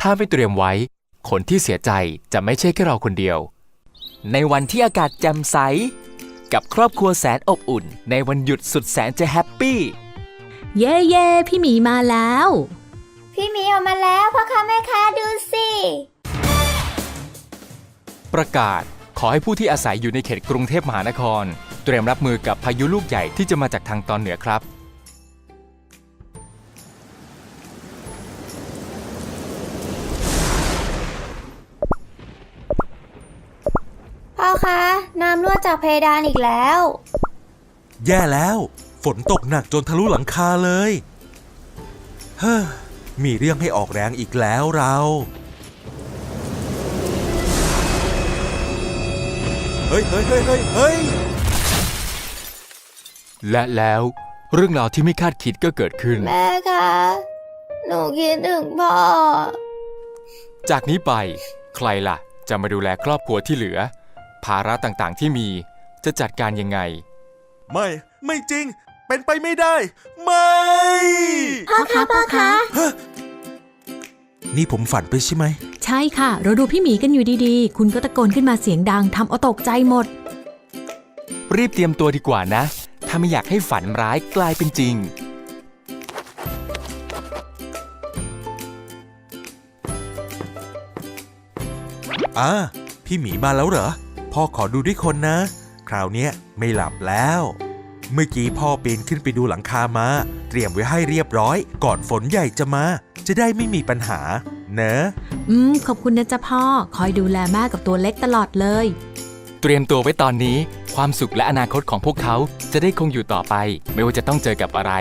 ถ้าไม่เตรียมไว้คนที่เสียใจจะไม่ใช่แค่เราคนเดียวในวันที่อากาศแจ่มใสกับครอบครัวแสนอบอุ่นในวันหยุดสุดแสนจะแฮปปี้เย่เย่พี่หมีมาแล้วพี่หมีออกมาแล้วพ่อค้าแม่ค้าดูสิประกาศขอให้ผู้ที่อาศัยอยู่ในเขตกรุงเทพมหานครเตรียมรับมือกับพายุลูกใหญ่ที่จะมาจากทางตอนเหนือครับพ่อคะน้ำรั่วจากเพดานอีกแล้วแย่แล้วฝนตกหนักจนทะลุหลังคาเลยเฮ้อมีเรื่องให้ออกแรงอีกแล้วเราเฮ้ยและแล้วเรื่องราวที่ไม่คาดคิดก็เกิดขึ้นแม่คะหนูคิดถึงพ่อจากนี้ไปใครล่ะจะมาดูแลครอบครัวที่เหลือภาระต่างๆที่มีจะจัดการยังไงไม่จริงเป็นไปไม่ได้ไม่พ่อคะนี่ผมฝันไปใช่ไหมใช่ค่ะเราดูพี่หมีกันอยู่ดีๆคุณก็ตะโกนขึ้นมาเสียงดังทำเอาตกใจหมดรีบเตรียมตัวดีกว่านะถ้าไม่อยากให้ฝันร้ายกลายเป็นจริงพี่หมีมาแล้วเหรอพ่อขอดูด้วยคนนะคราวนี้ไม่หลับแล้วเมื่อกี้พ่อปีนขึ้นไปดูหลังคามาเตรียมไว้ให้เรียบร้อยก่อนฝนใหญ่จะมาจะได้ไม่มีปัญหาเนอะขอบคุณนะจ๊ะพ่อคอยดูแลแม่กับตัวเล็กตลอดเลยเตรียมตัวไว้ตอนนี้ความสุขและอนาคตของพวกเขาจะได้คงอยู่ต่อไปไม่ว่าจะต้องเจอกับอะไร